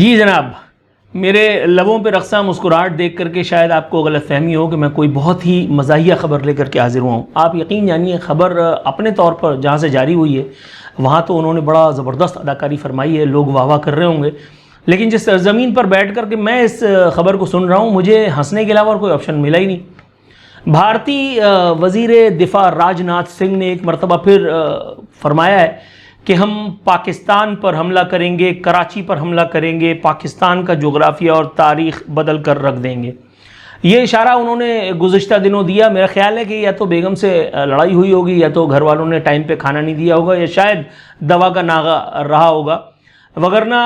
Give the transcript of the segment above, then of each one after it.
जी जनाब, मेरे लबों पे रक्सा मुस्कुराहट देख करके शायद आपको गलतफहमी हो कि मैं कोई बहुत ही मज़ाहिया ख़बर लेकर के हाजिर हुआ हूँ। आप यकीन जानिए, ख़बर अपने तौर पर जहाँ से जारी हुई है वहाँ तो उन्होंने बड़ा ज़बरदस्त अदाकारी फरमाई है, लोग वाह वाह कर रहे होंगे। लेकिन जिस ज़मीन पर बैठ कर के मैं इस ख़बर को सुन रहा हूँ, मुझे हंसने के अलावा और कोई ऑप्शन मिला ही नहीं। भारतीय वज़ीर दिफा राजनाथ सिंह ने एक मरतबा फिर फरमाया है कि हम पाकिस्तान पर हमला करेंगे, कराची पर हमला करेंगे, पाकिस्तान का जोग्राफिया और तारीख़ बदल कर रख देंगे। ये इशारा उन्होंने गुज़िश्ता दिनों दिया। मेरा ख्याल है कि या तो बेगम से लड़ाई हुई होगी, या तो घर वालों ने टाइम पे खाना नहीं दिया होगा, या शायद दवा का नागा रहा होगा। वगरना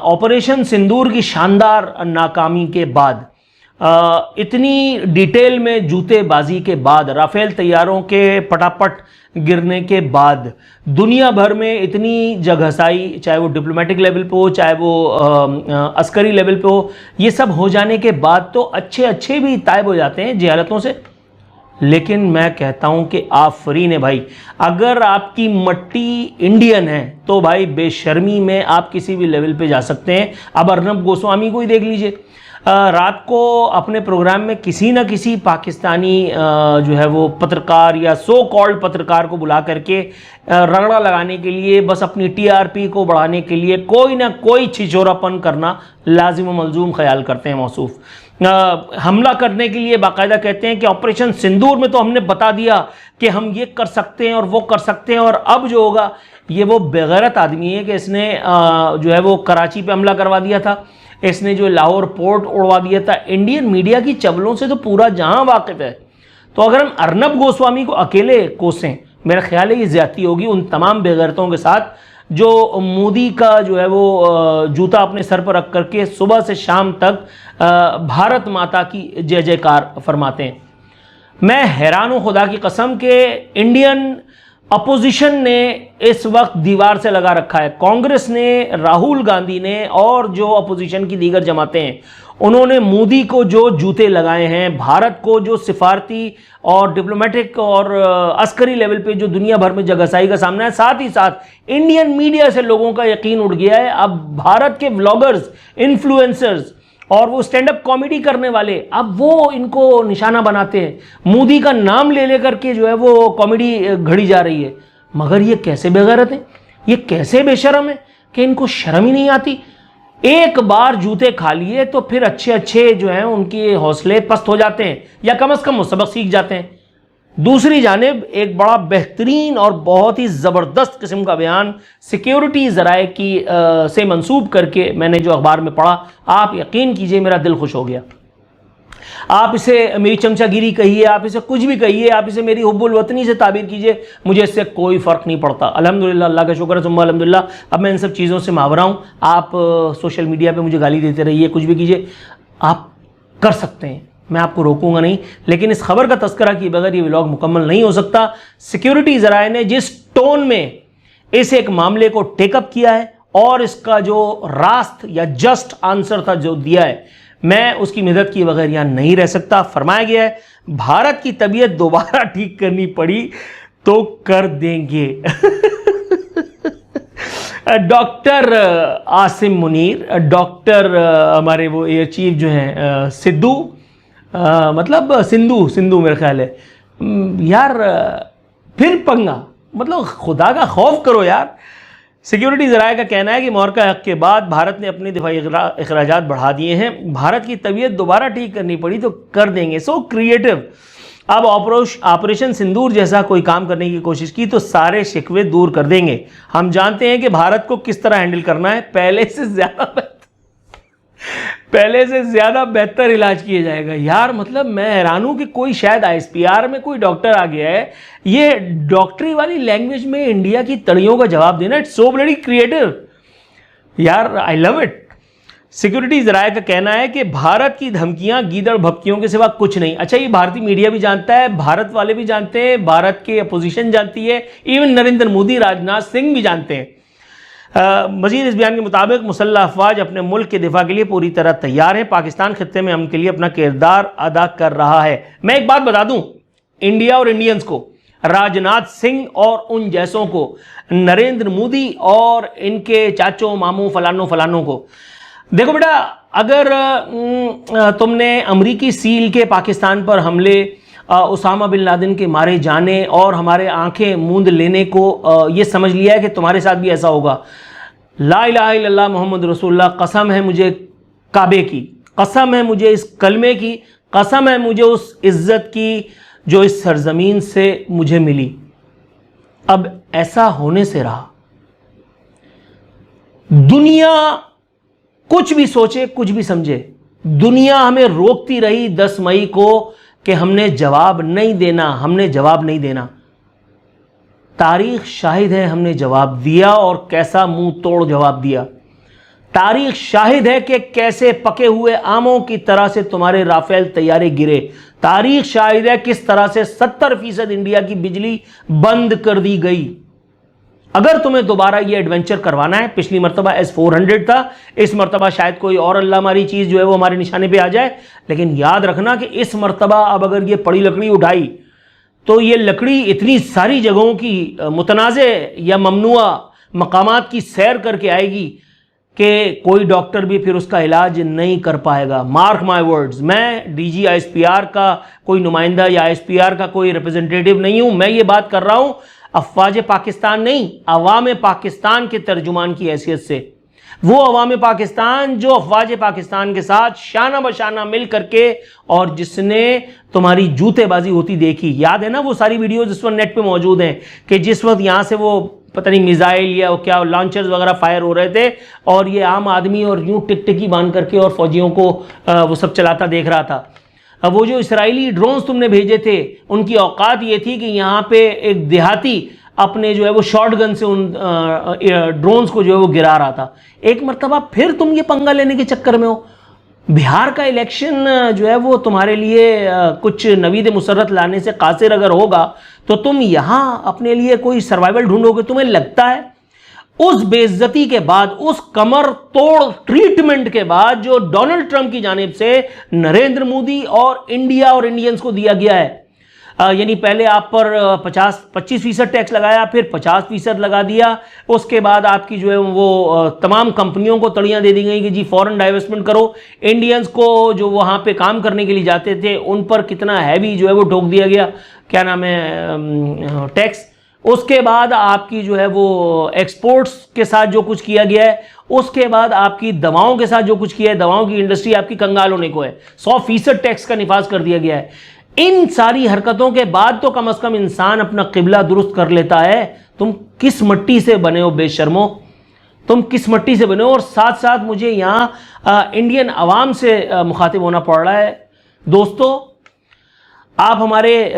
ऑपरेशन सिंदूर की शानदार नाकामी के बाद, इतनी डिटेल में जूतेबाजी के बाद, राफेल तैयारों के पटापट गिरने के बाद, दुनिया भर में इतनी जगहसाई, चाहे वो डिप्लोमेटिक लेवल पे हो, चाहे वो अस्करी लेवल पे हो, ये सब हो जाने के बाद तो अच्छे भी तायब हो जाते हैं जहालतों से। लेकिन मैं कहता हूं कि आफरीन है भाई, अगर आपकी मट्टी इंडियन है तो भाई बेशर्मी में आप किसी भी लेवल पे जा सकते हैं। अब अर्नब गोस्वामी को ही देख लीजिए, रात को अपने प्रोग्राम में किसी न किसी पाकिस्तानी जो है वो पत्रकार या सो कॉल्ड पत्रकार को बुला करके रगड़ा लगाने के लिए, बस अपनी टीआरपी को बढ़ाने के लिए कोई ना कोई छिछोरापन करना लाजिम व मलजूम ख्याल करते हैं मौसूफ। हमला करने के लिए बाकायदा कहते हैं कि ऑपरेशन सिंदूर में तो हमने बता दिया कि हम ये कर सकते हैं और वो कर सकते हैं, और अब जो होगा ये वो बेगैरत आदमी है कि इसने जो है वो कराची पे हमला करवा दिया था, इसने जो लाहौर पोर्ट उड़वा दिया था। इंडियन मीडिया की चवलों से तो पूरा जहां वाकिफ है। तो अगर हम अर्नब गोस्वामी को अकेले कोसें, मेरा ख्याल है ये ज्यादती होगी उन तमाम बेगैरतों के साथ जो मोदी का जो है वो जूता अपने सर पर रख करके सुबह से शाम तक भारत माता की जय जयकार फरमाते हैं। मैं हैरान हूं खुदा की कसम के इंडियन अपोजिशन ने इस वक्त दीवार से लगा रखा है। कांग्रेस ने, राहुल गांधी ने और जो अपोजिशन की दीगर जमातें हैं, उन्होंने मोदी को जो जूते लगाए हैं, भारत को जो सिफारती और डिप्लोमेटिक और अस्करी लेवल पे जो दुनिया भर में जगहसाई का सामना है, साथ ही साथ इंडियन मीडिया से लोगों का यकीन उड़ गया है। अब भारत के व्लॉगर्स, इन्फ्लुएंसर्स और वो स्टैंड अप कॉमेडी करने वाले, अब वो इनको निशाना बनाते हैं। मोदी का नाम ले लेकर के जो है वो कॉमेडी घड़ी जा रही है। मगर ये कैसे बेगैरत हैं, ये कैसे बेशरम है कि इनको शर्म ही नहीं आती। एक बार जूते खा लिए तो फिर अच्छे जो हैं उनके हौसले पस्त हो जाते हैं, या कम से कम वो सबक सीख जाते हैं। दूसरी जानिब एक बड़ा बेहतरीन और बहुत ही ज़बरदस्त किस्म का बयान सिक्योरिटी ज़राए की से मंसूब करके मैंने जो अखबार में पढ़ा, आप यकीन कीजिए मेरा दिल खुश हो गया। आप इसे मेरी चमचागिरी कहिए, आप इसे कुछ भी कहिए, आप इसे मेरी हुब्बुल वतनी से ताबीर कीजिए, मुझे इससे कोई फ़र्क नहीं पड़ता। अल्हम्दुलिल्लाह, अल्लाह का शुक्र है, सुम्मा अल्हम्दुलिल्लाह। अब मैं इन सब चीज़ों से मावरा हूँ। आप सोशल मीडिया पर मुझे गाली देते रहिए, कुछ भी कीजिए, आप कर सकते हैं, मैं आपको रोकूंगा नहीं। लेकिन इस खबर का तस्करा किए बगैर ये व्लॉग मुकम्मल नहीं हो सकता। सिक्योरिटी ज़राए ने जिस टोन में इस एक मामले को टेकअप किया है और इसका जो रास्त या जस्ट आंसर था जो दिया है, मैं उसकी मदद किए बगैर यहां नहीं रह सकता। फरमाया गया है, भारत की तबीयत दोबारा ठीक करनी पड़ी तो कर देंगे। डॉक्टर आसिम मुनीर, डॉक्टर हमारे वो एयर चीफ जो हैं सिद्धू, मतलब सिंधु मेरा ख्याल है यार, फिर पंगा। मतलब खुदा का खौफ करो यार। सिक्योरिटी ज़राए का कहना है कि मुहर्रका हक़ के बाद भारत ने अपने दिफाई अखराजात बढ़ा दिए हैं, भारत की तबीयत दोबारा ठीक करनी पड़ी तो कर देंगे। So creative. अब ऑपरेशन सिंदूर जैसा कोई काम करने की कोशिश की तो सारे शिकवे दूर कर देंगे। हम जानते हैं कि भारत को किस तरह हैंडल करना है, पहले से ज़्यादा बेहतर इलाज किया जाएगा। यार मतलब मैं हैरान हूं कि कोई शायद आईएसपीआर में कोई डॉक्टर आ गया है, ये डॉक्टरी वाली लैंग्वेज में इंडिया की तड़ियों का जवाब देना। इट्स सो ब्लडी क्रिएटिव यार, आई लव इट। सिक्योरिटी ज़राए का कहना है कि भारत की धमकियां गीदड़ भपकियों के सिवा कुछ नहीं। अच्छा, ये भारतीय मीडिया भी जानता है, भारत वाले भी जानते हैं, भारत के अपोजिशन जानती है, इवन नरेंद्र मोदी, राजनाथ सिंह भी जानते हैं। मजीद इस बयान के मुताबिक मुसल्लह अफवाज अपने मुल्क के दिफा के लिए पूरी तरह तैयार है, पाकिस्तान खित्ते में अमन के लिए अपना किरदार अदा कर रहा है। मैं एक बात बता दूं इंडिया और इंडियंस को, राजनाथ सिंह और उन जैसों को, नरेंद्र मोदी और इनके चाचों मामू फलानों को, देखो बेटा, अगर तुमने अमरीकी सील के पाकिस्तान पर हमले, उसामा बिन लादेन के मारे जाने और हमारे आंखें मूंद लेने को ये समझ लिया है कि तुम्हारे साथ भी ऐसा होगा, ला इलाहा इल्लल्लाह मोहम्मद रसूलुल्लाह, कसम है मुझे काबे की, कसम है मुझे इस कलमे की, कसम है मुझे उस इज्जत की जो इस सरजमीन से मुझे मिली, अब ऐसा होने से रहा। दुनिया कुछ भी सोचे, कुछ भी समझे, दुनिया हमें रोकती रही 10 मई को कि हमने जवाब नहीं देना, हमने जवाब नहीं देना। तारीख शाहिद है हमने जवाब दिया, और कैसा मुंह तोड़ जवाब दिया। तारीख शाहिद है कि कैसे पके हुए आमों की तरह से तुम्हारे राफेल तैयारे गिरे। तारीख शाहिद है किस तरह से 70% इंडिया की बिजली बंद कर दी गई। अगर तुम्हें दोबारा ये एडवेंचर करवाना है, पिछली मरतबा S-400 था, इस मरतबा शायद कोई और अल्लाह मारी चीज़ जो है वो हमारे निशाने पे आ जाए, लेकिन याद रखना कि इस मरतबा अब अगर ये पड़ी लकड़ी उठाई तो ये लकड़ी इतनी सारी जगहों की मुतनाज़े या ममनुआ मकामात की सैर करके आएगी कि कोई डॉक्टर भी फिर उसका इलाज नहीं कर पाएगा। मार्क माय वर्ड्स, मैं DG ISPR का कोई नुमाइंदा या ISPR का कोई रिप्रेजेंटेटिव नहीं हूँ। मैं ये बात कर रहा हूँ अफवाज पाकिस्तान नहीं, अवाम पाकिस्तान के तर्जुमान की हैसियत से। वो अवाम पाकिस्तान जो अफवाज पाकिस्तान के साथ शाना बशाना मिल करके, और जिसने तुम्हारी जूतेबाजी होती देखी, याद है ना वो सारी वीडियोस जिस वक्त नेट पे मौजूद हैं कि जिस वक्त यहाँ से वो पता नहीं मिसाइल या क्या लॉन्चर्स वगैरह फायर हो रहे थे, और ये आम आदमी और यूं टिकटिकी बांध करके और फौजियों को वो सब चलाता देख रहा था। अब वो जो इसराइली ड्रोन्स तुमने भेजे थे, उनकी औकात ये थी कि यहाँ पे एक देहाती अपने जो है वो शॉर्ट गन से उन ड्रोन्स को जो है वो गिरा रहा था। एक मरतबा फिर तुम ये पंगा लेने के चक्कर में हो। बिहार का इलेक्शन जो है वो तुम्हारे लिए कुछ नवीद मुसर्रत लाने से कासिर अगर होगा, तो तुम यहाँ अपने लिए कोई सर्वाइवल ढूंढोगे। तुम्हें लगता है उस बेइज्जती के बाद, उस कमर तोड़ ट्रीटमेंट के बाद जो डोनाल्ड ट्रंप की जानिब से नरेंद्र मोदी और इंडिया और इंडियंस को दिया गया है, यानी पहले आप पर 25% टैक्स लगाया, फिर 50% लगा दिया, उसके बाद आपकी जो है वो तमाम कंपनियों को तड़ियां दे दी गई कि जी फॉरेन डाइवेस्टमेंट करो। इंडियंस को जो वहाँ पे काम करने के लिए जाते थे उन पर कितना हैवी जो है वो ठोक दिया गया, क्या नाम है, टैक्स। उसके बाद आपकी जो है वो एक्सपोर्ट्स के साथ जो कुछ किया गया है, उसके बाद आपकी दवाओं के साथ जो कुछ किया है, दवाओं की इंडस्ट्री आपकी कंगाल होने को है। 100% टैक्स का निफाज कर दिया गया है। इन सारी हरकतों के बाद तो कम से कम इंसान अपना किबला दुरुस्त कर लेता है। तुम किस मट्टी से बने हो बेशर्मो, तुम किस मट्टी से बने हो। और साथ साथ मुझे यहाँ इंडियन अवाम से मुखातिब होना पड़ रहा है। दोस्तों, आप हमारे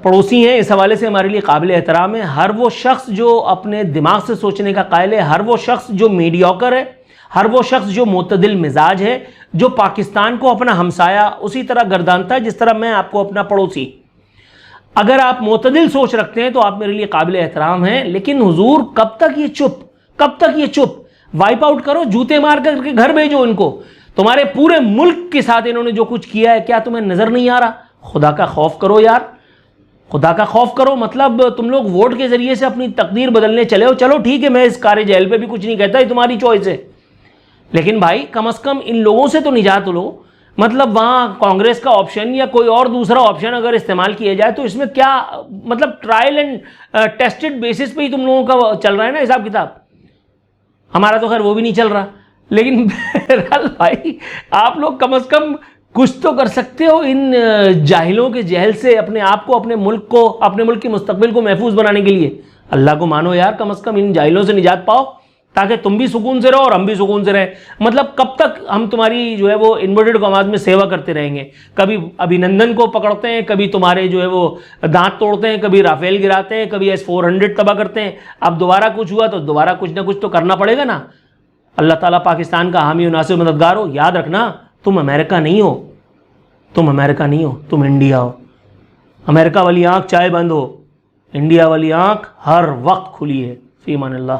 पड़ोसी हैं, इस हवाले से हमारे लिए काबिल एहतराम है। हर वो शख्स जो अपने दिमाग से सोचने का कायल है, हर वो शख्स जो मीडियोकर है, हर वो शख्स जो मुतदिल मिजाज है, जो पाकिस्तान को अपना हमसाया उसी तरह गर्दानता है जिस तरह मैं आपको अपना पड़ोसी। अगर आप मुतदिल सोच रखते हैं तो आप मेरे लिए काबिल एहतराम हैं। लेकिन हुजूर, कब तक ये चुप, कब तक ये चुप? वाइप आउट करो, जूते मार करके घर भेजो इनको। तुम्हारे पूरे मुल्क के साथ इन्होंने जो कुछ किया है, क्या तुम्हें नजर नहीं आ रहा? खुदा का खौफ करो यार, खुदा का खौफ करो। मतलब तुम लोग वोट के जरिए से अपनी तकदीर बदलने चले हो। चलो ठीक है, मैं इस कार्य जेल पे भी कुछ नहीं कहता, ये तुम्हारी चॉइस है, लेकिन भाई कम से कम इन लोगों से तो निजात लो। मतलब वहाँ कांग्रेस का ऑप्शन या कोई और दूसरा ऑप्शन अगर इस्तेमाल किया जाए तो इसमें क्या मतलब, ट्रायल एंड टेस्टेड बेसिस पे ही तुम लोगों का चल रहा है ना हिसाब किताब। हमारा तो खैर वो भी नहीं चल रहा, लेकिन बहरहाल भाई आप लोग कम से कम कुछ तो कर सकते हो इन जाहिलों के जहल से अपने आप को, अपने मुल्क को, अपने मुल्क की मुस्तकबिल को महफूज बनाने के लिए। अल्लाह को मानो यार, कम से कम इन जाहिलों से निजात पाओ ताकि तुम भी सुकून से रहो और हम भी सुकून से रहें। मतलब कब तक हम तुम्हारी जो है वो इन्वर्टेड कॉमास में सेवा करते रहेंगे? कभी अभिनंदन को पकड़ते हैं, कभी तुम्हारे जो है वो दांत तोड़ते हैं, कभी राफेल गिराते हैं, कभी S-400 तबाह करते हैं। अब दोबारा कुछ हुआ तो दोबारा कुछ ना कुछ तो करना पड़ेगा ना। अल्लाह ताला पाकिस्तान का हामी और नासिर मददगार हो। याद रखना, तुम अमेरिका नहीं हो, तुम अमेरिका नहीं हो, तुम इंडिया हो। अमेरिका वाली आंख चाहे बंद हो, इंडिया वाली आंख हर वक्त खुली है। फी अमान अल्लाह।